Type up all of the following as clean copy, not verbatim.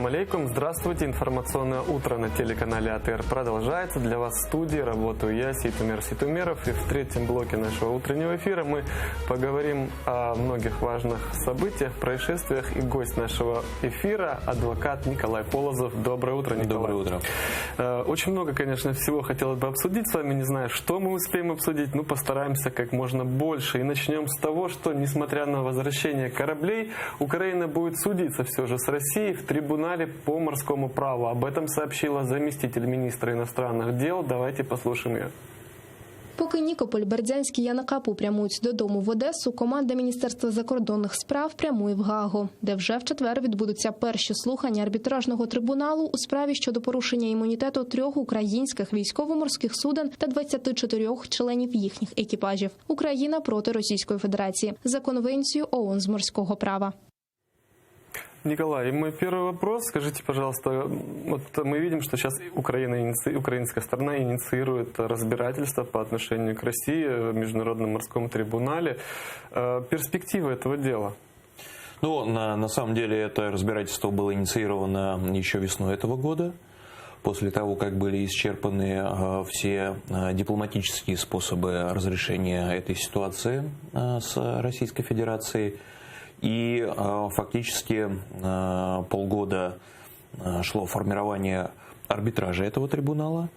Ассаляму алейкум. Здравствуйте. Информационное утро на телеканале АТР продолжается. Для вас в студии работаю я, Сейтумер Сейтумеров. И в третьем блоке нашего утреннего эфира мы поговорим о многих важных событиях, происшествиях. И гость нашего эфира – адвокат Николай Полозов. Доброе утро, Николай. Доброе утро. Очень много, конечно, всего хотелось бы обсудить с вами. Не знаю, что мы успеем обсудить, но постараемся как можно больше. И начнем с того, что, несмотря на возвращение кораблей, Украина будет судиться все же с Россией в трибунале по морскому праву. Об этом сообщила заместитель министра иностранных дел. Давайте послушаем ее. Поки Нікополь, Бердянськ і Янакапу прямують додому в Одесу, команда Міністерства закордонних справ прямує в Гаагу, де вже в четвер відбудуться перші слухання арбітражного трибуналу у справі щодо порушення імунітету 3 українських військово-морських суден та 24 членів їхніх екіпажів. Україна проти Російської Федерації за Конвенцією ООН з морського права. Николай, мой первый вопрос. Скажите, пожалуйста, вот мы видим, что сейчас украинская сторона инициирует разбирательство по отношению к России в Международном морском трибунале. Перспективы этого дела? Ну, на самом деле это разбирательство было инициировано еще весной этого года, после того, как были исчерпаны все дипломатические способы разрешения этой ситуации с Российской Федерацией. И фактически полгода шло формирование арбитража этого трибунала.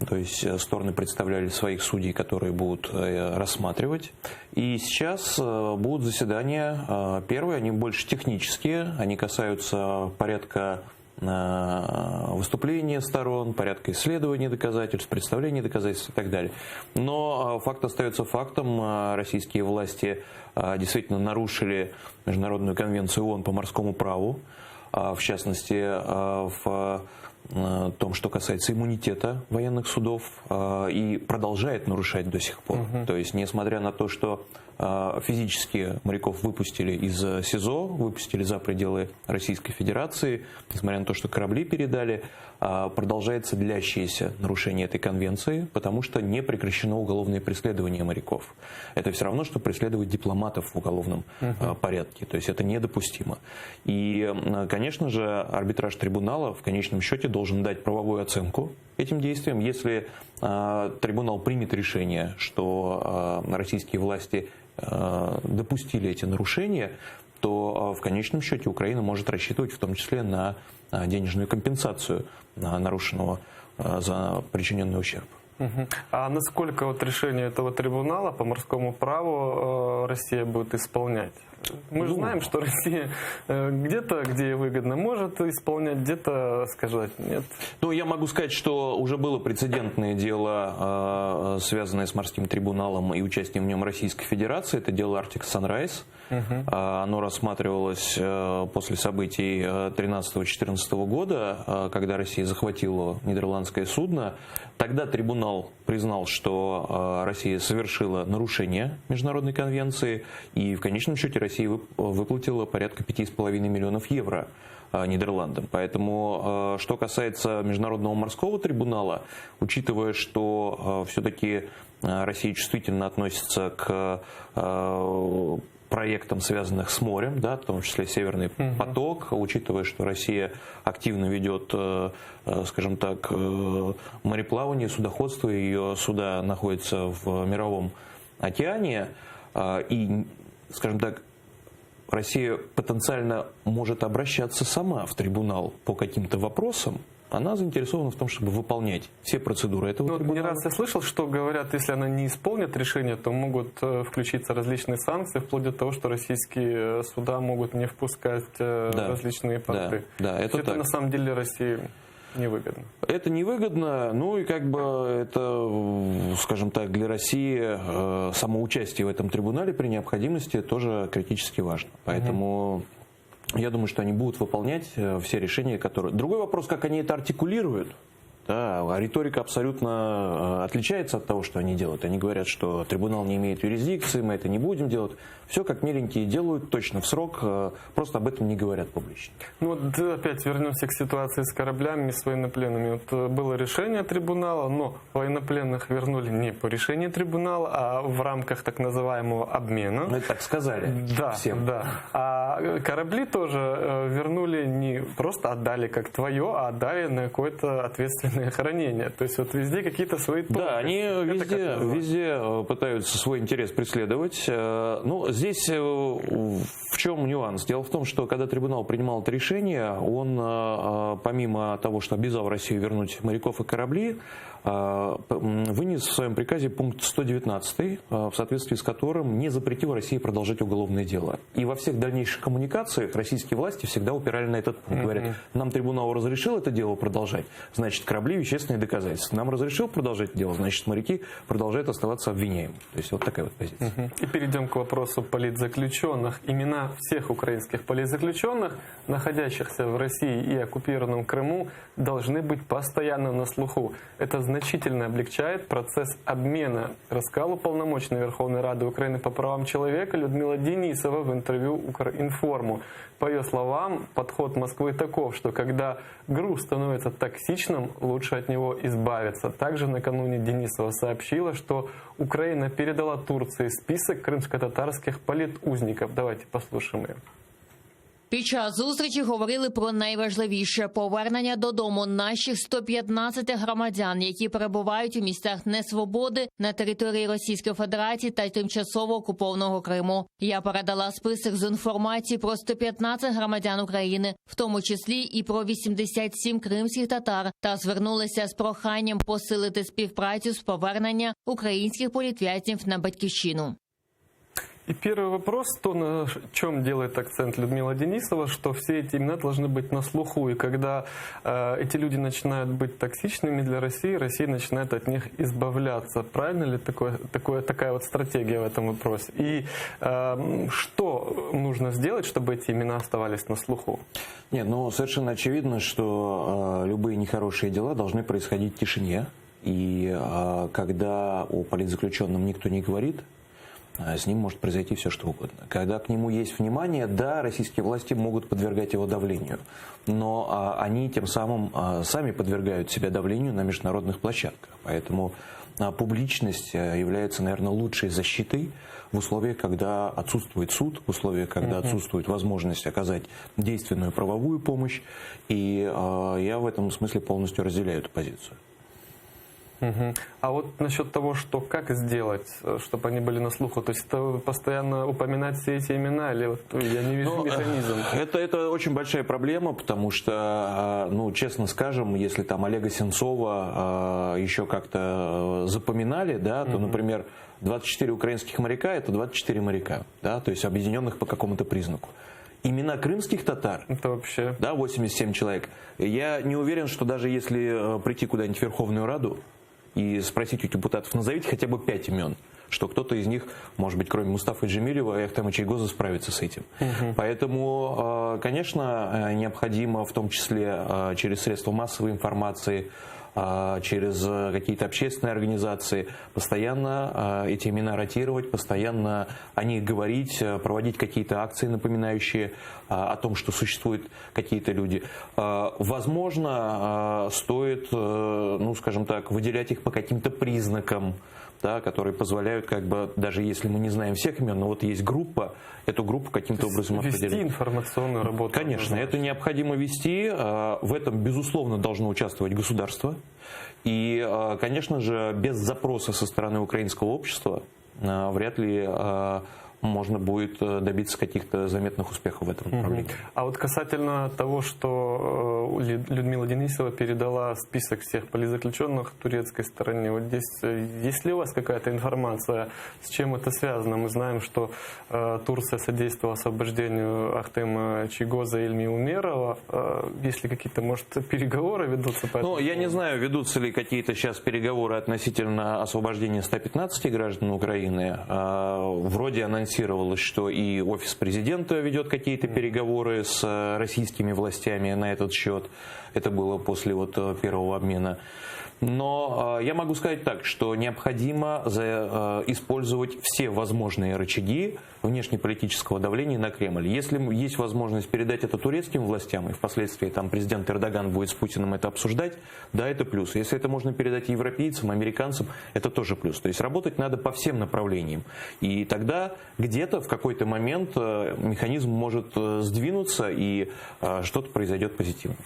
То есть стороны представляли своих судей, которые будут рассматривать. И сейчас будут заседания первые, они больше технические, они касаются порядка выступления сторон, порядка исследования доказательств, представления доказательств и так далее. Но факт остается фактом. Российские власти действительно нарушили Международную конвенцию ООН по морскому праву, в частности, в том, что касается иммунитета военных судов, и продолжает нарушать до сих пор. То есть, несмотря на то, что физически моряков выпустили из СИЗО, выпустили за пределы Российской Федерации, несмотря на то, что корабли передали, продолжается длящееся нарушение этой конвенции, потому что не прекращено уголовное преследование моряков. Это все равно, что преследовать дипломатов в уголовном порядке. То есть это недопустимо. И, конечно же, арбитраж трибунала в конечном счете должен дать правовую оценку этим действиям. Если трибунал примет решение, что российские власти допустили эти нарушения, то в конечном счете Украина может рассчитывать в том числе на денежную компенсацию нарушенного за причиненный ущерб. А насколько вот решение этого трибунала по морскому праву Россия будет исполнять? Мы же знаем, что Россия где-то, где ей выгодно, может исполнять, где-то сказать нет. Ну, я могу сказать, что уже было прецедентное дело, связанное с морским трибуналом и участием в нем Российской Федерации. Это дело Arctic Sunrise. Оно рассматривалось после событий 13-14 года, когда Россия захватила нидерландское судно. Тогда трибунал признал, что Россия совершила нарушение Международной конвенции, и в конечном счете Россия выплатила порядка 5,5 миллионов евро Нидерландам. Поэтому, что касается Международного морского трибунала, учитывая, что все-таки Россия чувствительно относится к проектам, связанных с морем, да, в том числе Северный поток, учитывая, что Россия активно ведет, скажем так, мореплавание, судоходство, ее суда находятся в мировом океане, и, скажем так, Россия потенциально может обращаться сама в трибунал по каким-то вопросам. Она заинтересована в том, чтобы выполнять все процедуры этого трибунала. Не раз я слышал, что говорят, если она не исполнит решение, то могут включиться различные санкции, вплоть до того, что российские суда могут не впускать различные порты. Да, это так. Это на самом деле России невыгодно. Это невыгодно, ну и как бы это, скажем так, для России само участие в этом трибунале при необходимости тоже критически важно. Поэтому я думаю, что они будут выполнять все решения, которые... Другой вопрос, как они это артикулируют. Да, а риторика абсолютно отличается от того, что они делают. Они говорят, что трибунал не имеет юрисдикции, мы это не будем делать. Все как миленькие делают, точно в срок, просто об этом не говорят публично. Ну вот опять вернемся к ситуации с кораблями, с военнопленными. Вот было решение трибунала, но военнопленных вернули не по решению трибунала, а в рамках так называемого обмена. Ну, это так сказали Да, всем. да. А корабли тоже вернули, не просто отдали как твое, а отдали на какое-то ответственное хранение. То есть вот везде какие-то свои тонкости. Да, они везде пытаются свой интерес преследовать. Ну, здесь в чем нюанс? Дело в том, что когда трибунал принимал это решение, он, помимо того, что обязал Россию вернуть моряков и корабли, вынес в своем приказе пункт 119, в соответствии с которым не запретил России продолжать уголовное дело. И во всех дальнейших коммуникациях российские власти всегда упирали на этот пункт. Говорят, нам трибунал разрешил это дело продолжать, значит, корабли вещественные доказательства. Нам разрешил продолжать дело, значит, моряки продолжают оставаться обвиняемыми. То есть вот такая вот позиция. И перейдем к вопросу политзаключенных. Имена всех украинских политзаключенных, находящихся в России и оккупированном Крыму, должны быть постоянно на слуху. Это значительно облегчает процесс обмена, рассказала уполномоченная Верховной Рады Украины по правам человека Людмила Денисова в интервью Укринформу. По ее словам, подход Москвы таков, что когда груз становится токсичным, лучше от него избавиться. Также накануне Денисова сообщила, что Украина передала Турции список крымско-татарских политузников. Давайте послушаем ее. Під час зустрічі говорили про найважливіше – повернення додому наших 115 громадян, які перебувають у місцях несвободи на території Російської Федерації та тимчасово окупованого Криму. Я передала список з інформацією про 115 громадян України, в тому числі і про 87 кримських татар, та звернулася з проханням посилити співпрацю з повернення українських політв'язнів на батьківщину. И первый вопрос, то, на чем делает акцент Людмила Денисова, что все эти имена должны быть на слуху. И когда эти люди начинают быть токсичными для России, Россия начинает от них избавляться. Правильно ли такая вот стратегия в этом вопросе? И что нужно сделать, чтобы эти имена оставались на слуху? Нет, ну совершенно очевидно, что любые нехорошие дела должны происходить в тишине. И когда о политзаключенном никто не говорит, с ним может произойти все, что угодно. Когда к нему есть внимание, да, российские власти могут подвергать его давлению, но они тем самым сами подвергают себя давлению на международных площадках. Поэтому публичность является, наверное, лучшей защитой в условиях, когда отсутствует суд, в условиях, когда отсутствует возможность оказать действенную правовую помощь. И я в этом смысле полностью разделяю эту позицию. А вот насчет того, что как сделать, чтобы они были на слуху, то есть это постоянно упоминать все эти имена, или вот я не вижу механизм? Это очень большая проблема, потому что, ну, честно скажем, если там Олега Сенцова еще как-то запоминали, да, то, например, 24 украинских моряка – это 24 моряка, да, то есть объединенных по какому-то признаку. Имена крымских татар, это вообще... да, 87 человек, я не уверен, что даже если прийти куда-нибудь в Верховную Раду и спросить у депутатов, назовите хотя бы 5 имен, что кто-то из них, может быть, кроме Мустафы Джемилева и Ахтама Чайгоза, справится с этим. Поэтому, конечно, необходимо, в том числе через средства массовой информации, через какие-то общественные организации, постоянно эти имена ротировать, постоянно о них говорить, проводить какие-то акции, напоминающие о том, что существуют какие-то люди. Возможно, стоит, ну, скажем так, выделять их по каким-то признакам, да, которые позволяют, как бы, даже если мы не знаем всех имен, но вот есть группа, эту группу каким-то образом вести определить. Информационную работу. Конечно, это необходимо вести. В этом, безусловно, должно участвовать государство. И, конечно же, без запроса со стороны украинского общества вряд ли можно будет добиться каких-то заметных успехов в этом направлении. А вот касательно того, что Людмила Денисова передала список всех политзаключенных турецкой стороне, вот здесь есть ли у вас какая-то информация, с чем это связано? Мы знаем, что Турция содействовала освобождению Ахтема Чайгоза и Ильми Умерова. Есть ли какие-то, может, переговоры ведутся по этому? Ну, я не знаю, ведутся ли какие-то сейчас переговоры относительно освобождения 115 граждан Украины. Вроде анонсировали анонсировалось, что и офис президента ведет какие-то переговоры с российскими властями на этот счет. Это было после вот первого обмена. Но я могу сказать так, что необходимо использовать все возможные рычаги внешнеполитического давления на Кремль. Если есть возможность передать это турецким властям, и впоследствии там президент Эрдоган будет с Путиным это обсуждать, да, это плюс. Если это можно передать европейцам, американцам, это тоже плюс. То есть работать надо по всем направлениям. И тогда где-то в какой-то момент механизм может сдвинуться, и что-то произойдет позитивно.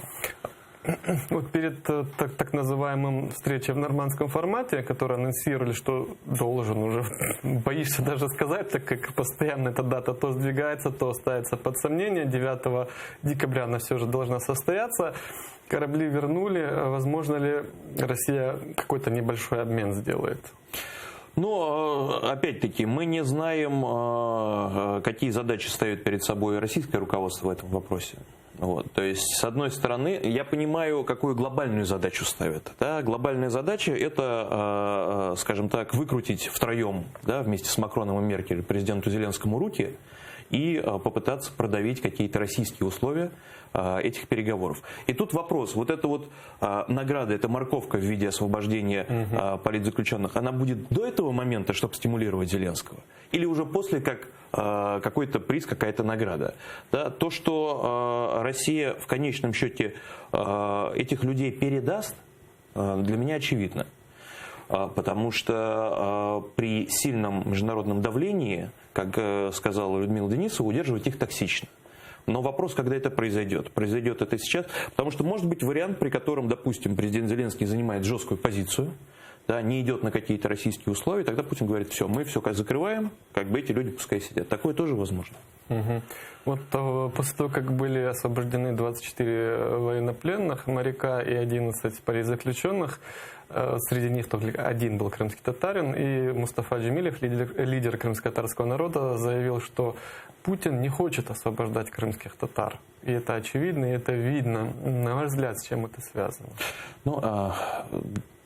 Вот перед так называемым встречей в нормандском формате, которые анонсировали, что должен уже, боишься даже сказать, так как постоянно эта дата то сдвигается, то ставится под сомнение. 9 декабря она все же должна состояться. Корабли вернули. Возможно ли Россия какой-то небольшой обмен сделает? Но, опять-таки, мы не знаем, какие задачи ставит перед собой российское руководство в этом вопросе. Вот. То есть, с одной стороны, я понимаю, какую глобальную задачу ставят. Да? Глобальная задача – это, скажем так, выкрутить втроем, да, вместе с Макроном и Меркель, президенту Зеленскому руки и попытаться продавить какие-то российские условия этих переговоров. И тут вопрос, вот эта вот награда, эта морковка в виде освобождения политзаключенных, она будет до этого момента, чтобы стимулировать Зеленского? Или уже после, как какой-то приз, какая-то награда? Да? То, что Россия в конечном счете этих людей передаст, для меня очевидно. Потому что при сильном международном давлении, как сказала Людмила Денисова, удерживать их токсично. Но вопрос, когда это произойдет. Произойдет это сейчас, потому что может быть вариант, при котором, допустим, президент Зеленский занимает жесткую позицию, да, не идет на какие-то российские условия, тогда Путин говорит, все, мы все закрываем, как бы эти люди пускай сидят. Такое тоже возможно. Угу. Вот после того, как были освобождены 24 военнопленных, моряка и 11 политзаключенных, среди них только один был крымский татарин, и Мустафа Джемилев, лидер крымско-татарского народа, заявил, что Путин не хочет освобождать крымских татар. И это очевидно, и это видно. На ваш взгляд, с чем это связано? Ну,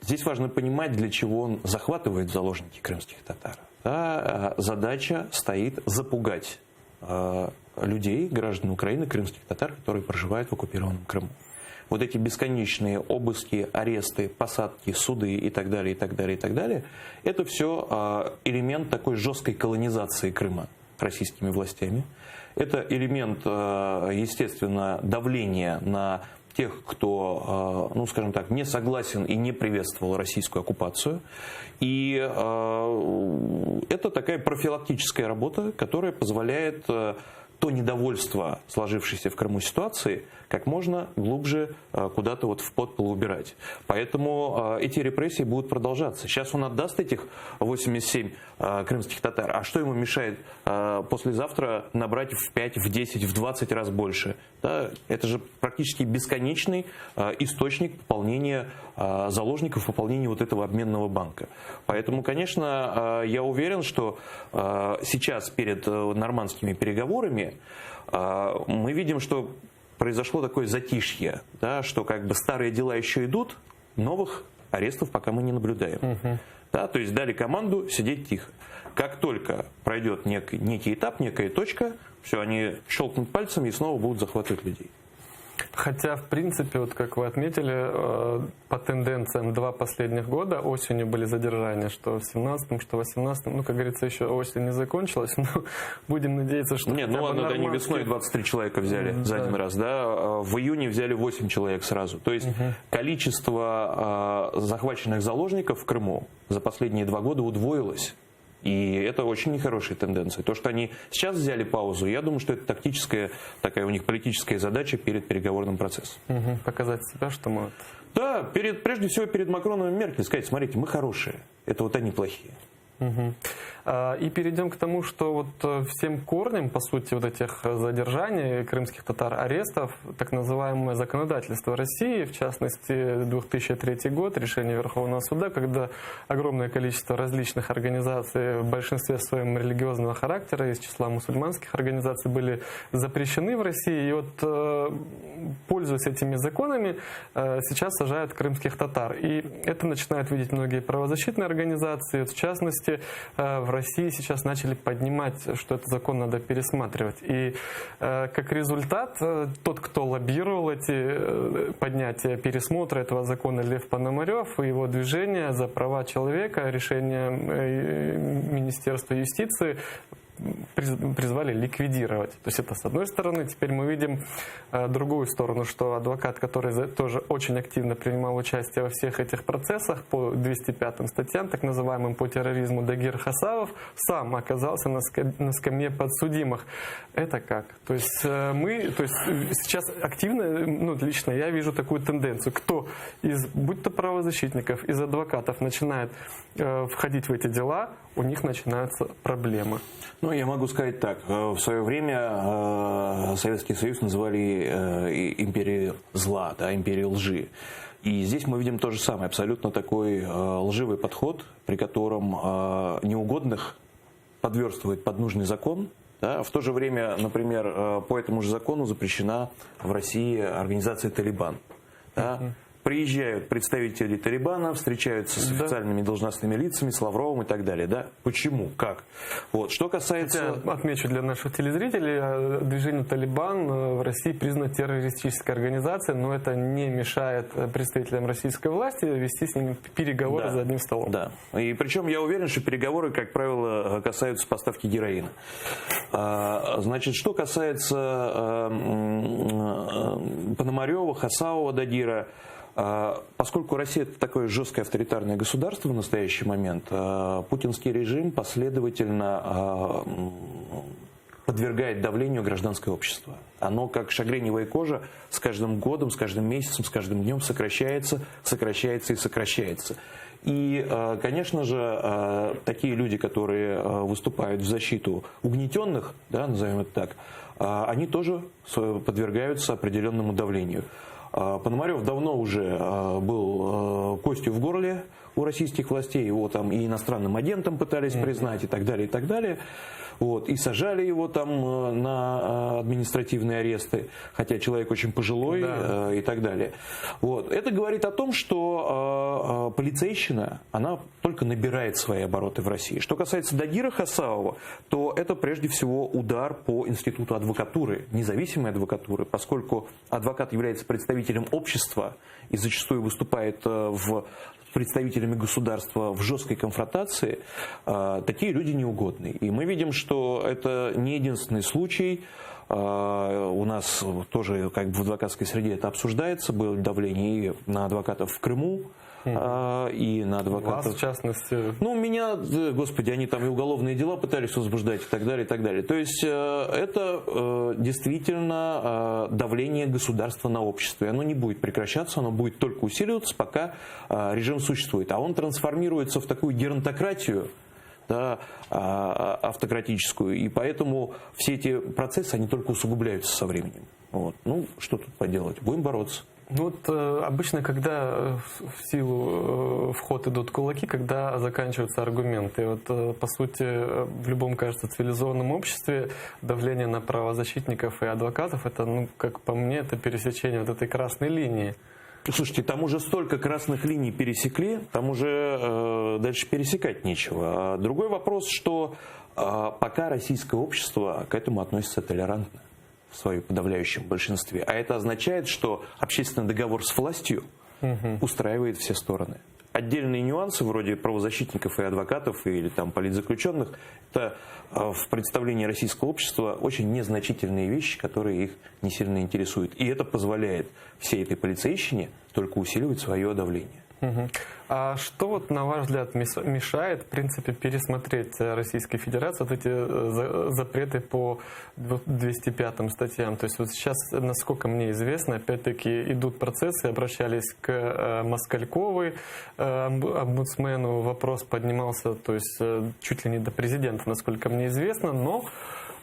здесь важно понимать, для чего он захватывает в заложники крымских татар. Да, задача стоит запугать людей, граждан Украины, крымских татар, которые проживают в оккупированном Крыму. Вот эти бесконечные обыски, аресты, посадки, суды и так далее, и так далее, и так далее, это все элемент такой жесткой колонизации Крыма российскими властями. Это элемент, естественно, давления на тех, кто, ну, скажем так, не согласен и не приветствовал российскую оккупацию. И это такая профилактическая работа, которая позволяет то недовольство сложившейся в Крыму ситуации как можно глубже куда-то вот в подпол убирать. Поэтому эти репрессии будут продолжаться. Сейчас он отдаст этих 87 крымских татар, а что ему мешает послезавтра набрать в 5, в 10, в 20 раз больше? Да? Это же практически бесконечный источник пополнения заложников, пополнения вот этого обменного банка. Поэтому, конечно, я уверен, что сейчас перед нормандскими переговорами мы видим, что произошло такое затишье, да, что как бы старые дела еще идут, новых арестов пока мы не наблюдаем. Да, то есть дали команду сидеть тихо. Как только пройдет некий этап, некая точка, все, они щелкнут пальцами и снова будут захватывать людей. Хотя, в принципе, вот как вы отметили, по тенденциям 2 последних года осенью были задержания, что в 17-м, что в 18-м. Ну, как говорится, еще осень не закончилась, но будем надеяться, что... Нет, ну ладно, они весной 23 человека взяли за один раз, да, в июне взяли 8 человек сразу. То есть количество захваченных заложников в Крыму за последние 2 года удвоилось. И это очень нехорошая тенденция. То, что они сейчас взяли паузу, я думаю, что это тактическая, такая у них политическая задача перед переговорным процессом. Показать себя, что мы... Да, прежде всего перед Макроном и Меркель сказать, смотрите, мы хорошие, это вот они плохие. И перейдем к тому, что вот всем корнем, по сути, вот этих задержаний крымских татар, арестов, так называемое законодательство России, в частности, 2003 год, решение Верховного суда, когда огромное количество различных организаций, в большинстве своем религиозного характера, из числа мусульманских организаций, были запрещены в России. И вот, пользуясь этими законами, сейчас сажают крымских татар. И это начинают видеть многие правозащитные организации, в частности, месте в России сейчас начали поднимать, что этот закон надо пересматривать. И как результат, тот, кто лоббировал эти поднятия пересмотра этого закона, Лев Пономарев и его движение за права человека, решение Министерства юстиции, призвали ликвидировать. То есть это с одной стороны. Теперь мы видим другую сторону, что адвокат, который тоже очень активно принимал участие во всех этих процессах по 205 статьям, так называемым по терроризму, Дагир Хасавов, сам оказался на скамье подсудимых. Это как? То есть сейчас активно, лично я вижу такую тенденцию. Кто будь то правозащитников, из адвокатов начинает входить в эти дела, у них начинаются проблемы. Ну, я могу сказать так. В свое время Советский Союз называли империей зла, да, империей лжи. И здесь мы видим то же самое, абсолютно такой лживый подход, при котором неугодных подверстывает под нужный закон. Да. В то же время, например, по этому же закону запрещена в России организация «Талибан». Да. Приезжают представители Талибана, встречаются с официальными должностными лицами, с Лавровым и так далее. Да? Почему? Как? Вот. Что касается... Хотя, отмечу для наших телезрителей, движение Талибан в России признано террористической организацией, но это не мешает представителям российской власти вести с ними переговоры за одним столом. Да. И причем я уверен, что переговоры, как правило, касаются поставки героина. Значит, что касается Пономарева, Хасавова, Дагира, поскольку Россия это такое жесткое авторитарное государство в настоящий момент, путинский режим последовательно подвергает давлению гражданское общество. Оно, как шагреневая кожа, с каждым годом, с каждым месяцем, с каждым днем сокращается, сокращается и сокращается. И, конечно же, такие люди, которые выступают в защиту угнетенных, да, назовем это так, они тоже подвергаются определенному давлению. Пономарев давно уже был костью в горле у российских властей, его там и иностранным агентом пытались признать и так далее, и так далее. Вот, и сажали его там на административные аресты, хотя человек очень пожилой, и так далее. Вот. Это говорит о том, что полицейщина, она только набирает свои обороты в России. Что касается Дагира Хасавова, то это прежде всего удар по институту адвокатуры, независимой адвокатуры, поскольку адвокат является представителем общества и зачастую выступает представителями государства в жесткой конфронтации, такие люди неугодны. И мы видим, что это не единственный случай. У нас тоже как бы в адвокатской среде это обсуждается. Было давление и на адвокатов в Крыму, и на адвокатов... Вас, в частности. Ну, меня, господи, они там и уголовные дела пытались возбуждать и так далее, и так далее. То есть это действительно давление государства на общество. И оно не будет прекращаться, оно будет только усиливаться, пока режим существует. А он трансформируется в такую геронтократию, да, автократическую. И поэтому все эти процессы, они только усугубляются со временем. Вот. Ну, что тут поделать? Будем бороться. Ну вот обычно, когда в силу в ход идут кулаки, когда заканчиваются аргументы. Вот по сути в любом, кажется, цивилизованном обществе давление на правозащитников и адвокатов, это, ну, как по мне, это пересечение вот этой красной линии. Слушайте, там уже столько красных линий пересекли, там уже дальше пересекать нечего. Другой вопрос, что пока российское общество к этому относится толерантно в своем подавляющем большинстве. А это означает, что общественный договор с властью устраивает все стороны. Отдельные нюансы, вроде правозащитников и адвокатов или там политзаключенных, это в представлении российского общества очень незначительные вещи, которые их не сильно интересуют. И это позволяет всей этой полицейщине только усиливать свое давление. А что, вот, на ваш взгляд, мешает, в принципе, пересмотреть Российской Федерации вот эти запреты по 205 статьям? То есть вот сейчас, насколько мне известно, опять-таки идут процессы, обращались к Москальковой, омбудсмену, вопрос поднимался, то есть чуть ли не до президента, насколько мне известно, но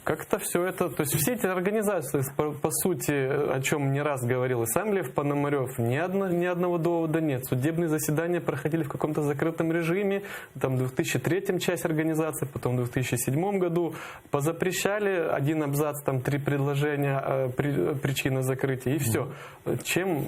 как-то все это, то есть все эти организации, по сути, о чем не раз говорил и сам Лев Пономарев, ни одного довода нет. Судебные заседания проходили в каком-то закрытом режиме, там в 2003 часть организации, потом в 2007 году позапрещали один абзац, там 3 предложения, причины закрытия, и все. Чем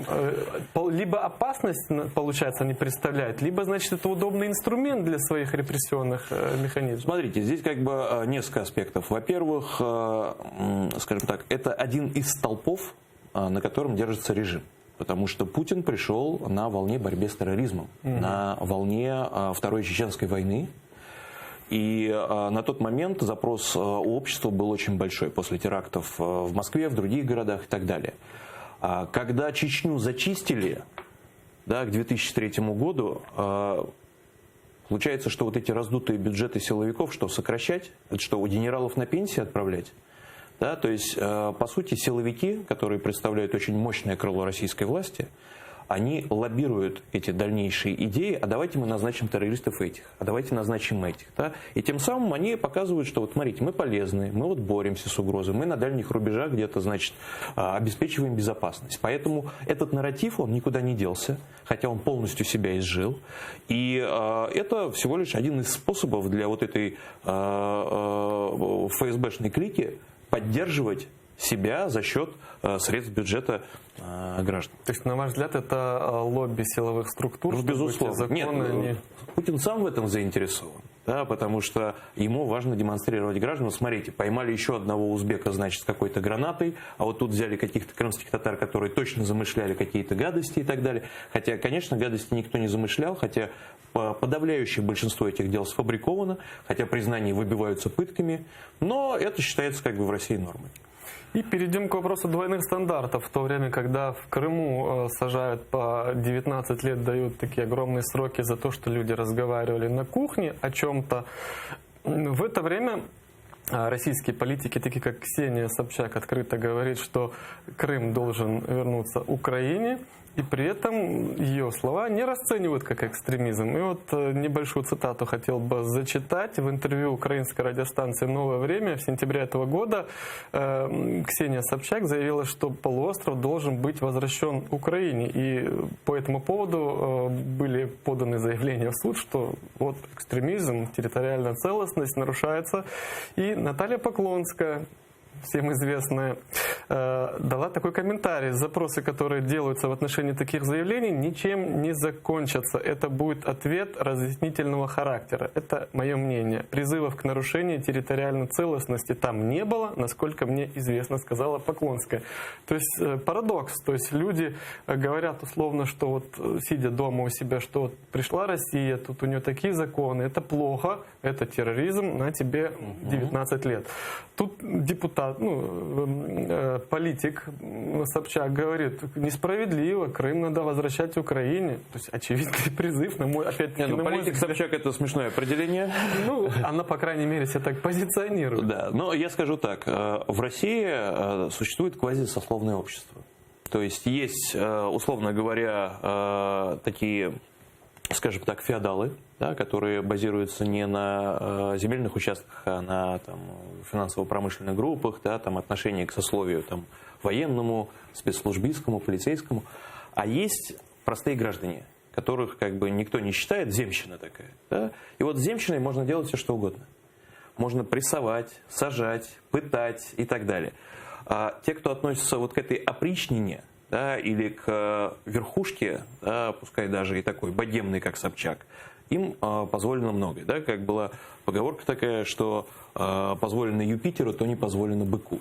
либо опасность, получается, они представляют, либо, значит, это удобный инструмент для своих репрессионных механизмов. Смотрите, здесь как бы несколько аспектов. Во-первых, скажем так, это один из столпов, на котором держится режим. Потому что Путин пришел на волне борьбы с терроризмом, на волне Второй Чеченской войны. И на тот момент запрос у общества был очень большой после терактов в Москве, в других городах и так далее. Когда Чечню зачистили, да, к 2003 году, получается, что вот эти раздутые бюджеты силовиков, что сокращать, это что, у генералов на пенсии отправлять? Да, то есть, по сути, силовики, которые представляют очень мощное крыло российской власти, они лоббируют эти дальнейшие идеи, а давайте мы назначим террористов этих, а давайте назначим этих. Да? И тем самым они показывают, что вот смотрите, мы полезны, мы вот боремся с угрозой, мы на дальних рубежах где-то, значит, обеспечиваем безопасность. Поэтому этот нарратив, он никуда не делся, хотя он полностью себя изжил. И это всего лишь один из способов для вот этой ФСБшной клики поддерживать себя за счет средств бюджета граждан. То есть, на ваш взгляд, это лобби силовых структур? Ну, безусловно. Нет, Путин сам в этом заинтересован. Да, потому что ему важно демонстрировать гражданам. Смотрите, поймали еще одного узбека, значит, с какой-то гранатой, а вот тут взяли каких-то крымских татар, которые точно замышляли какие-то гадости и так далее. Хотя, конечно, гадости никто не замышлял, хотя подавляющее большинство этих дел сфабриковано, хотя признания выбиваются пытками, но это считается как бы в России нормой. И перейдем к вопросу двойных стандартов. В то время, когда в Крыму сажают по 19 лет, дают такие огромные сроки за то, что люди разговаривали на кухне о чем-то, в это время российские политики, такие как Ксения Собчак, открыто говорит, что Крым должен вернуться Украине, и при этом ее слова не расценивают как экстремизм. И вот небольшую цитату хотел бы зачитать. В интервью украинской радиостанции «Новое время» в сентябре этого года Ксения Собчак заявила, что полуостров должен быть возвращен Украине. И по этому поводу были поданы заявления в суд, что вот экстремизм, территориальная целостность нарушается. И Наталья Поклонская, всем известная, дала такой комментарий. Запросы, которые делаются в отношении таких заявлений, ничем не закончатся. Это будет ответ разъяснительного характера. Это мое мнение. Призывов к нарушению территориальной целостности там не было, насколько мне известно, сказала Поклонская. То есть парадокс. То есть люди говорят условно, что вот сидя дома у себя, что вот пришла Россия, тут у нее такие законы, это плохо, это терроризм, на тебе 19 лет. Тут депутат, политик Собчак говорит, несправедливо, Крым надо возвращать Украине. То есть очевидный призыв, на мой, опять-таки, на политик Собчак — это смешное определение. Ну, она, по крайней мере, себя так позиционирует. Да, но я скажу так, в России существует квазисословное общество. То есть есть, условно говоря, такие, скажем так, феодалы, да, которые базируются не на земельных участках, а на финансово-промышленных группах, да, там, отношение к сословию там, военному, спецслужбистскому, полицейскому. А есть простые граждане, которых как бы никто не считает, земщина такая. Да? И вот с земщиной можно делать все, что угодно. Можно прессовать, сажать, пытать и так далее. А те, кто относится вот к этой опричнине, да, или к верхушке, да, пускай даже и такой богемный, как Собчак, им позволено многое. Да? Как была поговорка такая, что позволено Юпитеру, то не позволено быку.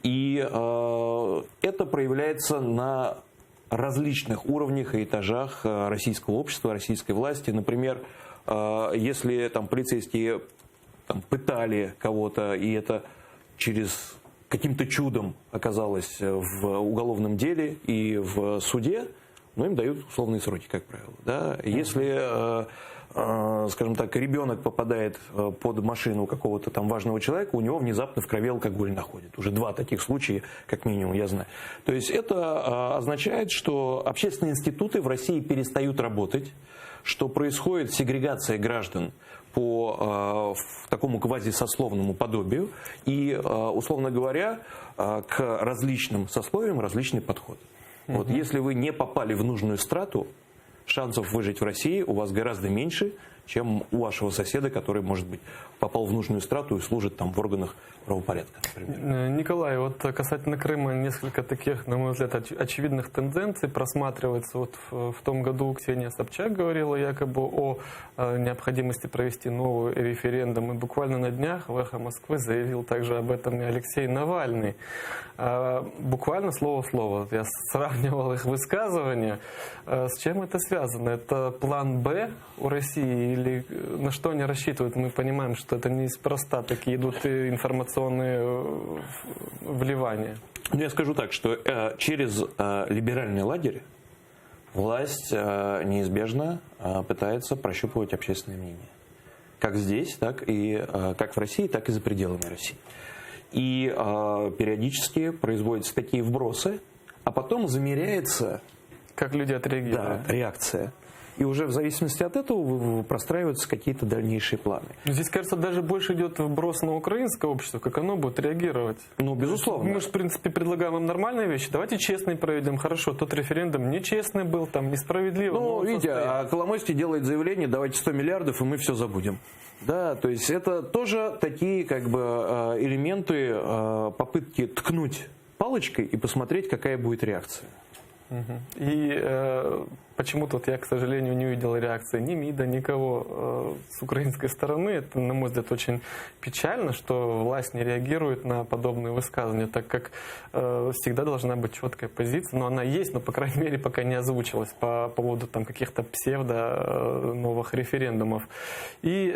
И это проявляется на различных уровнях и этажах российского общества, российской власти. Например, если там полицейские там, пытали кого-то, и это через каким-то чудом оказалось в уголовном деле и в суде, но им дают условные сроки, как правило. Да? Если, скажем так, ребенок попадает под машину какого-то там важного человека, у него внезапно в крови алкоголь находит. Уже 2 таких случая, как минимум, я знаю. То есть это означает, что общественные институты в России перестают работать, что происходит сегрегация граждан по такому квазисословному подобию, и, условно говоря, к различным сословиям различный подход. Вот, если вы не попали в нужную страту, шансов выжить в России у вас гораздо меньше, чем у вашего соседа, который, может быть, попал в нужную страту и служит там в органах правопорядка, например. Николай, вот касательно Крыма несколько таких, на мой взгляд, очевидных тенденций просматривается. Вот в том году Ксения Собчак говорила якобы о необходимости провести новый референдум. И буквально на днях в «Эхо Москвы» заявил также об этом и Алексей Навальный. Буквально слово в слово. Я сравнивал их высказывания. С чем это связано? Это план «Б» у России или на что они рассчитывают? Мы понимаем, что это неспроста такие идут информационные вливания. Я скажу так, что через либеральный лагерь власть неизбежно пытается прощупывать общественное мнение. Как здесь, так и как в России, так и за пределами России. И периодически производятся такие вбросы, а потом замеряется, как люди отреагируют. Да, реакция. И уже в зависимости от этого простраиваются какие-то дальнейшие планы. Здесь, кажется, даже больше идет вброс на украинское общество, как оно будет реагировать. Ну, безусловно. Мы же, в принципе, предлагаем им нормальные вещи. Давайте честный проведем. Хорошо, тот референдум нечестный был, там несправедливый. Ну, видите, а Коломойский делает заявление, давайте 100 миллиардов, и мы все забудем. Да, то есть это тоже такие как бы элементы попытки ткнуть палочкой и посмотреть, какая будет реакция. И почему-то вот я, к сожалению, не увидел реакции ни МИДа, никого с украинской стороны. Это, на мой взгляд, очень печально, что власть не реагирует на подобные высказывания, так как всегда должна быть четкая позиция. Но она есть, но, по крайней мере, пока не озвучилась по поводу там каких-то псевдо-новых референдумов. И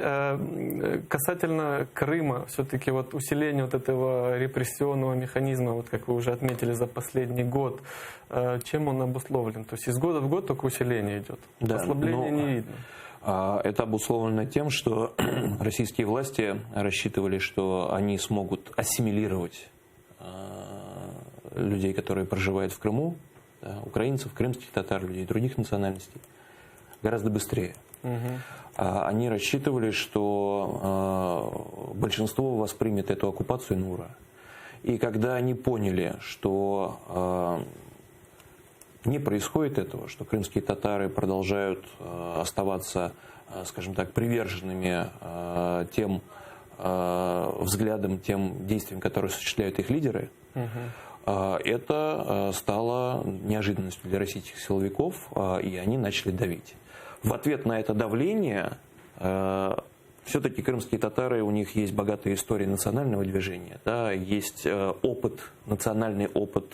касательно Крыма, все-таки вот усиление вот этого репрессионного механизма, вот как вы уже отметили, за последний год, чем он обусловлен? То есть из года в год только усиление идет. Да, послабления не видно. Это обусловлено тем, что российские власти рассчитывали, что они смогут ассимилировать людей, которые проживают в Крыму, да, украинцев, крымских татар, людей других национальностей, гораздо быстрее. Они рассчитывали, что большинство воспримет эту оккупацию на ура. И когда они поняли, что не происходит этого, что крымские татары продолжают оставаться, скажем так, приверженными тем взглядам, тем действиям, которые осуществляют их лидеры, это стало неожиданностью для российских силовиков, и они начали давить. В ответ на это давление все-таки крымские татары, у них есть богатая история национального движения, да, есть опыт, национальный опыт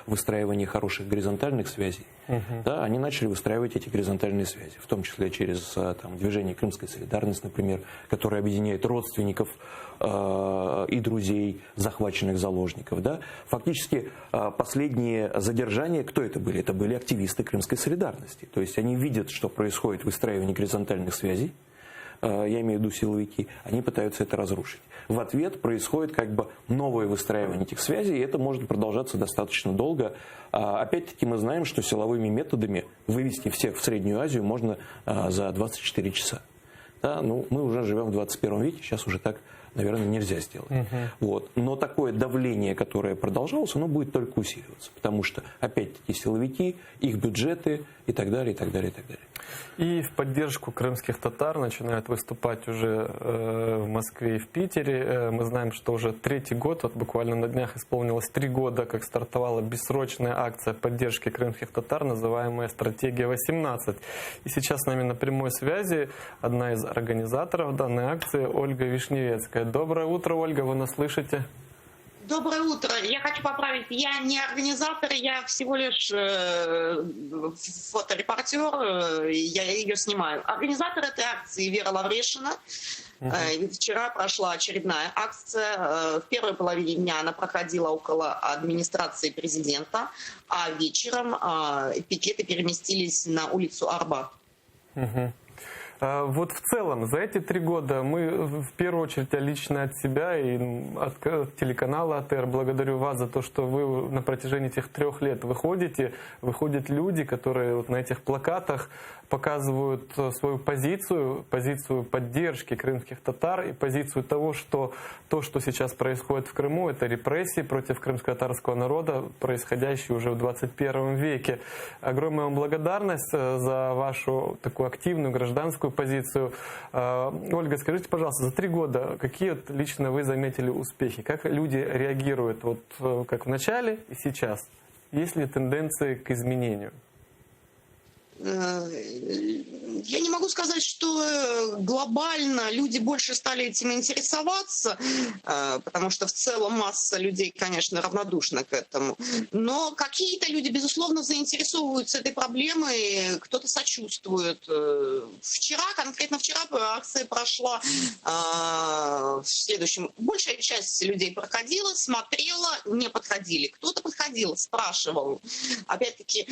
выстраивания хороших горизонтальных связей. Да, они начали выстраивать эти горизонтальные связи, в том числе через там, движение «Крымская солидарность», например, которое объединяет родственников и друзей захваченных заложников. Да. Фактически последние задержания, кто это были? Это были активисты «Крымской солидарности». То есть они видят, что происходит выстраивание горизонтальных связей, я имею в виду силовики, они пытаются это разрушить. В ответ происходит как бы новое выстраивание этих связей, и это может продолжаться достаточно долго. Опять-таки мы знаем, что силовыми методами вывести всех в Среднюю Азию можно за 24 часа. Да, ну, мы уже живем в 21 веке, сейчас уже так, наверное, нельзя сделать. Вот. Но такое давление, которое продолжалось, оно будет только усиливаться, потому что, опять-таки, силовики, их бюджеты и так далее, и так далее, и так далее. И в поддержку крымских татар начинают выступать уже в Москве и в Питере. Мы знаем, что уже 3-й год, вот буквально на днях исполнилось 3 года, как стартовала бессрочная акция поддержки крымских татар, называемая «Стратегия-18». И сейчас с нами на прямой связи одна из организаторов данной акции, Ольга Вишневецкая. Доброе утро, Ольга, вы нас слышите? Доброе утро. Я хочу поправить, я не организатор, я всего лишь фоторепортер, я ее снимаю. Организатор этой акции Вера Лаврешина. Вчера прошла очередная акция. В первой половине дня она проходила около администрации президента, а вечером пикеты переместились на улицу Арбат. Вот в целом, за эти 3 года мы, в первую очередь, лично от себя и от телеканала АТР благодарю вас за то, что вы на протяжении этих 3 лет выходят люди, которые вот на этих плакатах показывают свою позицию поддержки крымских татар и позицию того, что то, что сейчас происходит в Крыму, это репрессии против крымско-татарского народа, происходящие уже в 21 веке. Огромная вам благодарность за вашу такую активную гражданскую позицию. Ольга, скажите, пожалуйста, за 3 года какие вот лично вы заметили успехи? Как люди реагируют, вот как в начале и сейчас? Есть ли тенденции к изменению? Я не могу сказать, что глобально люди больше стали этим интересоваться, потому что в целом масса людей, конечно, равнодушна к этому. Но какие-то люди, безусловно, заинтересовываются этой проблемой, кто-то сочувствует. Конкретно вчера акция прошла в следующем. Большая часть людей проходила, смотрела, не подходили. Кто-то подходил, спрашивал. Опять-таки,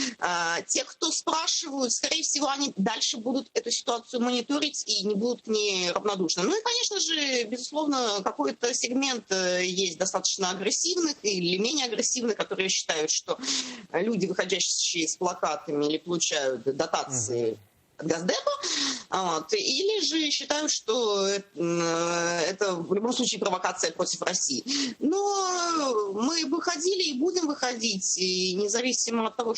те, кто спрашивают, скорее всего, они дальше будут эту ситуацию мониторить и не будут к ней равнодушны. Ну и, конечно же, безусловно, какой-то сегмент есть достаточно агрессивных или менее агрессивных, которые считают, что люди, выходящие с плакатами или получают дотации от Госдепа, или же считают, что это в любом случае провокация против России. Но мы выходили и будем выходить, и независимо от того,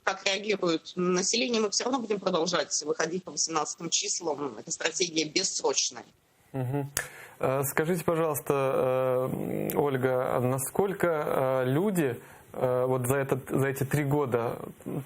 как реагирует население, мы все равно будем продолжать выходить по 18 числам. Эта стратегия бессрочная. Скажите, пожалуйста, Ольга, насколько люди вот за эти 3 года.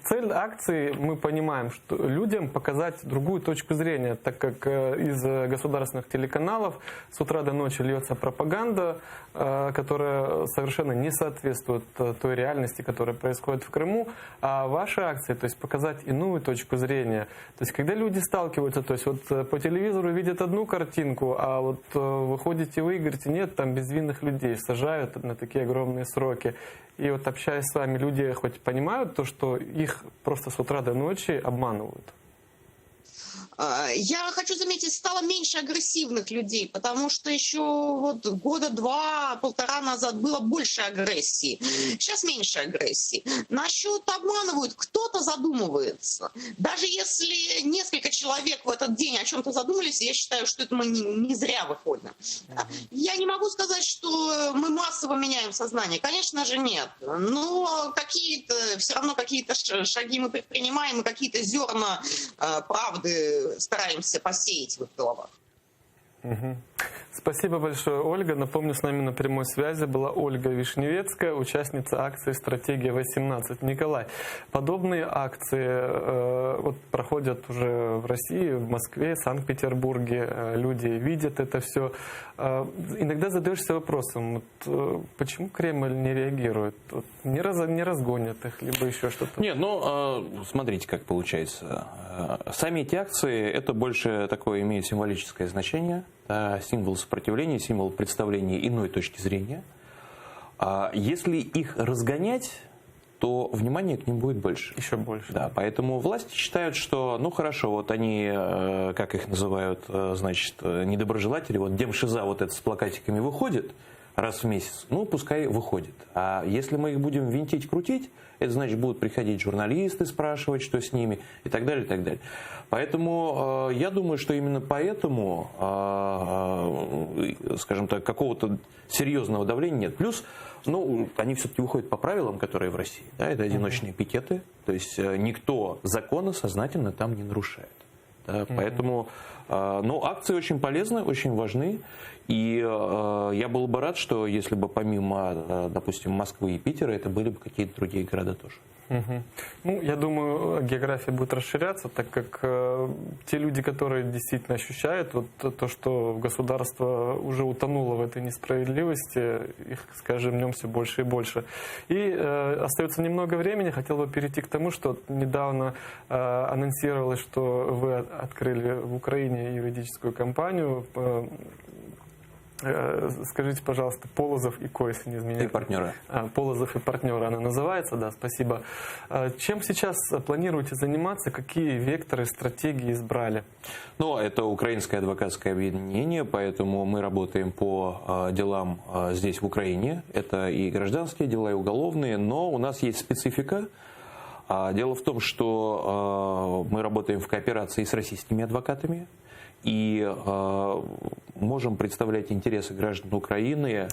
Цель акции, мы понимаем, что людям показать другую точку зрения, так как из государственных телеканалов с утра до ночи льется пропаганда, которая совершенно не соответствует той реальности, которая происходит в Крыму, а ваши акции, то есть показать иную точку зрения. То есть когда люди сталкиваются, то есть вот по телевизору видят одну картинку, а вот выходите вы и говорите, нет, там безвинных людей сажают на такие огромные сроки. И вот общаясь с вами, люди хоть понимают то, что их просто с утра до ночи обманывают? Я хочу заметить, стало меньше агрессивных людей, потому что еще вот года 2-1,5 назад было больше агрессии. Сейчас меньше агрессии. Насчет обманывают, кто-то задумывается. Даже если несколько человек в этот день о чем-то задумались, я считаю, что это мы не зря выходим. Я не могу сказать, что мы массово меняем сознание. Конечно же, нет. Но все равно какие-то шаги мы предпринимаем, и какие-то зерна правды стараемся посеять в их головах. Спасибо большое, Ольга. Напомню, с нами на прямой связи была Ольга Вишневецкая, участница акции «Стратегия-18». Николай, подобные акции проходят уже в России, в Москве, Санкт-Петербурге. Люди видят это все. Иногда задаешься вопросом, почему Кремль не реагирует? Не разгонят их, либо еще что-то? Нет, смотрите, как получается. Сами эти акции, это больше такое имеет символическое значение. Символ сопротивления, символ представления иной точки зрения. Если их разгонять, то внимания к ним будет больше. Еще больше. Да, поэтому власти считают, что, хорошо, вот они, как их называют, значит, недоброжелатели, вот демшиза вот это с плакатиками выходит раз в месяц, пускай выходит. А если мы их будем винтить, крутить, это значит, будут приходить журналисты, спрашивать, что с ними, и так далее, и так далее. Поэтому я думаю, что именно поэтому, скажем так, какого-то серьезного давления нет. Плюс, они все-таки выходят по правилам, которые в России. Да, это одиночные пикеты, то есть никто закона сознательно там не нарушает. Да, поэтому акции очень полезны, очень важны. И я был бы рад, что если бы помимо, допустим, Москвы и Питера, это были бы какие-то другие города тоже. Мгм. Ну, я думаю, география будет расширяться, так как те люди, которые действительно ощущают вот то, что государство уже утонуло в этой несправедливости, их с каждым днем все больше и больше. И остается немного времени. Хотел бы перейти к тому, что недавно анонсировалось, что вы открыли в Украине юридическую компанию. Скажите, пожалуйста, Полозов и Ко, если не изменяет. И партнеры. Полозов и партнеры она называется, да, спасибо. Чем сейчас планируете заниматься, какие векторы, стратегии избрали? Ну, это украинское адвокатское объединение, поэтому мы работаем по делам здесь, в Украине. Это и гражданские дела, и уголовные, но у нас есть специфика. Дело в том, что мы работаем в кооперации с российскими адвокатами и можем представлять интересы граждан Украины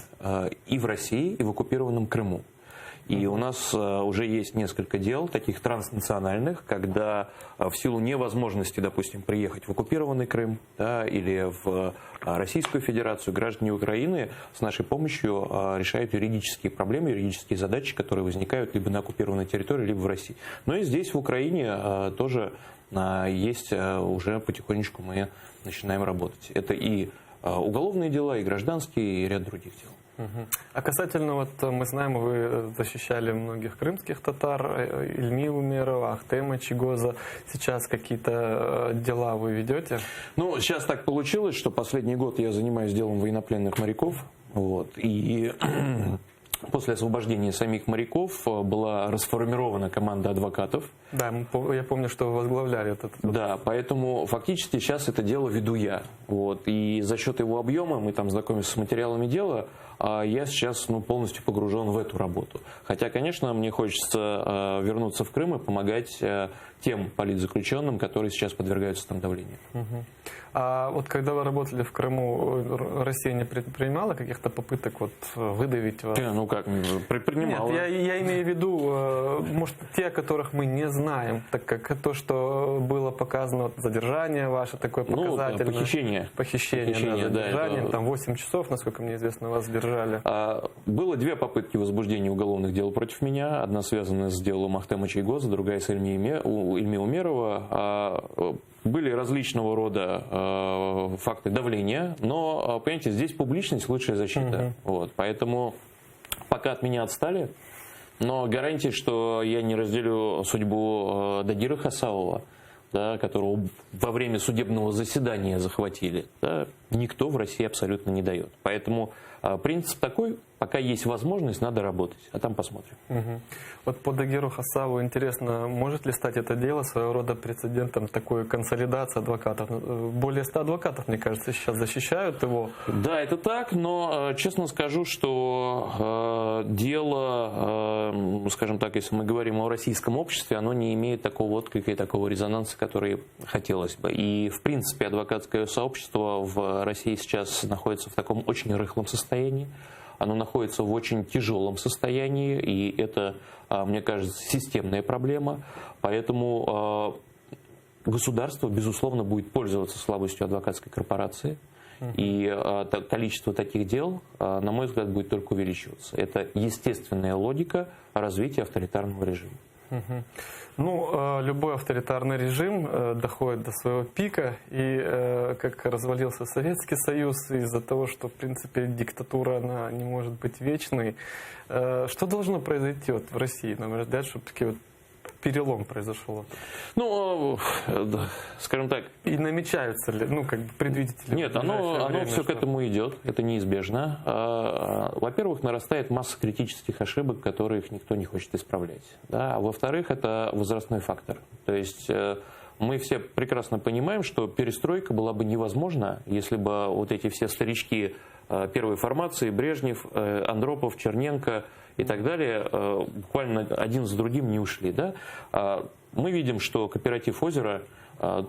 и в России, и в оккупированном Крыму. И у нас уже есть несколько дел, таких транснациональных, когда в силу невозможности, допустим, приехать в оккупированный Крым, да, или в Российскую Федерацию, граждане Украины с нашей помощью решают юридические проблемы, юридические задачи, которые возникают либо на оккупированной территории, либо в России. Но и здесь, в Украине, тоже есть, уже потихонечку мы начинаем работать. Это и уголовные дела, и гражданские, и ряд других дел. А касательно, вот мы знаем, вы защищали многих крымских татар, Ильми Умерова, Ахтема Чигоза. Сейчас какие-то дела вы ведете? Ну, сейчас так получилось, что последний год я занимаюсь делом военнопленных моряков. Вот, и после освобождения самих моряков была расформирована команда адвокатов. Да, я помню, что вы возглавляли этот. Да, поэтому фактически сейчас это дело веду я. Вот, и за счет его объема мы там знакомимся с материалами дела, а я сейчас полностью погружен в эту работу. Хотя, конечно, мне хочется вернуться в Крым и помогать тем политзаключенным, которые сейчас подвергаются там давлению. А вот когда вы работали в Крыму, Россия не предпринимала каких-то попыток вот выдавить вас? Ну как, предпринимала. Нет, я имею в виду, может, те, о которых мы не знаем, так как то, что было показано, вот, задержание ваше такое показательное. Похищение. Похищение, да, задержание, это... там 8 часов, насколько мне известно, вас держали. Было две попытки возбуждения уголовных дел против меня. Одна связана с делом Ахтема Чигоза, другая с Ильми Умерова. Были различного рода факты давления, но, понимаете, здесь публичность лучшая защита. Вот, поэтому пока от меня отстали, но гарантии, что я не разделю судьбу Дагира Хасавова, да, которого во время судебного заседания захватили, да, никто в России абсолютно не дает. Поэтому принцип такой: пока есть возможность, надо работать, а там посмотрим. Вот по Дагиру Хасаву интересно, может ли стать это дело своего рода прецедентом такой консолидации адвокатов? Более 100 адвокатов, мне кажется, сейчас защищают его. Да, это так, но честно скажу, что дело, скажем так, если мы говорим о российском обществе, оно не имеет такого отклика и такого резонанса, который хотелось бы. И, в принципе, адвокатское сообщество в России сейчас находится в таком очень рыхлом состоянии. Оно находится в очень тяжелом состоянии, и это, мне кажется, системная проблема. Поэтому государство, безусловно, будет пользоваться слабостью адвокатской корпорации. И количество таких дел, на мой взгляд, будет только увеличиваться. Это естественная логика развития авторитарного режима. Ну, любой авторитарный режим доходит до своего пика, и как развалился Советский Союз из-за того, что, в принципе, диктатура, она не может быть вечной. Что должно произойти вот в России, на мой взгляд, чтобы такие вот перелом произошел? Ну, скажем так. И намечаются ли, ну, как бы предвидите ли? Нет, оно все к этому идет, это неизбежно. Во-первых, нарастает масса критических ошибок, которых никто не хочет исправлять. Да? А во-вторых, это возрастной фактор. То есть мы все прекрасно понимаем, что перестройка была бы невозможна, если бы вот эти все старички первой формации, Брежнев, Андропов, Черненко и так далее, буквально один за другим не ушли. Да? Мы видим, что кооператив «Озеро»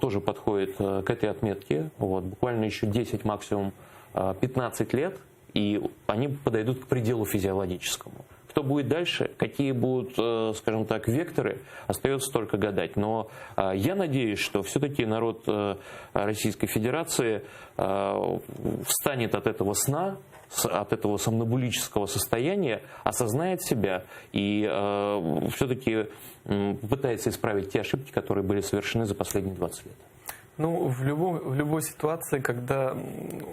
тоже подходит к этой отметке. Вот, буквально еще 10, максимум 15 лет, и они подойдут к пределу физиологическому. Кто будет дальше, какие будут, скажем так, векторы, остается только гадать. Но я надеюсь, что все-таки народ Российской Федерации встанет от этого сна, от этого сомнамбулического состояния, осознает себя и все-таки попытается исправить те ошибки, которые были совершены за последние 20 лет. Ну, в любой ситуации, когда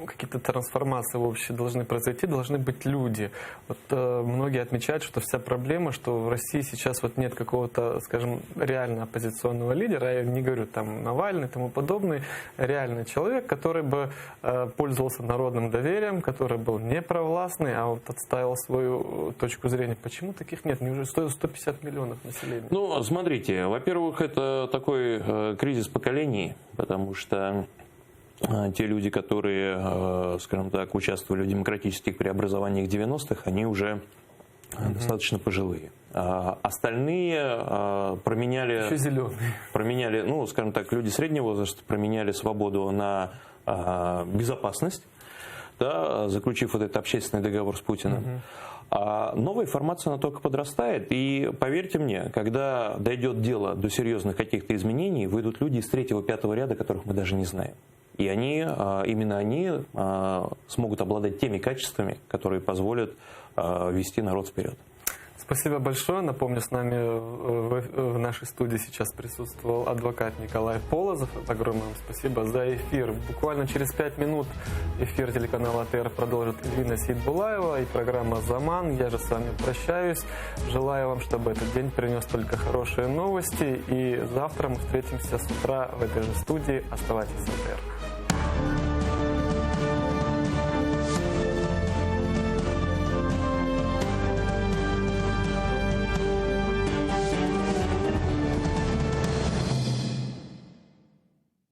какие-то трансформации в обществе должны произойти, должны быть люди. Вот многие отмечают, что вся проблема, что в России сейчас вот нет какого-то, скажем, реально оппозиционного лидера, я не говорю там Навальный и тому подобный, реальный человек, который бы пользовался народным доверием, который был не провластный, а вот отстаивал свою точку зрения. Почему таких нет? Неужели стоит 150 миллионов населения? Ну, смотрите, во-первых, это такой кризис поколений, потому что те люди, которые, скажем так, участвовали в демократических преобразованиях 90-х, они уже достаточно пожилые. Остальные променяли, ну, скажем так, люди среднего возраста променяли свободу на безопасность, да, заключив вот этот общественный договор с Путиным. А новая формация, она только подрастает. И поверьте мне, когда дойдет дело до серьезных каких-то изменений, выйдут люди из 3-5 ряда, которых мы даже не знаем. И они, именно они смогут обладать теми качествами, которые позволят вести народ вперед. Спасибо большое. Напомню, с нами в нашей студии сейчас присутствовал адвокат Николай Полозов. Огромное вам спасибо за эфир. Буквально через 5 минут эфир телеканала АТР продолжит Эльвина Сейдбулаева и программа «Заман». Я же с вами прощаюсь. Желаю вам, чтобы этот день принес только хорошие новости. И завтра мы встретимся с утра в этой же студии. Оставайтесь с АТР.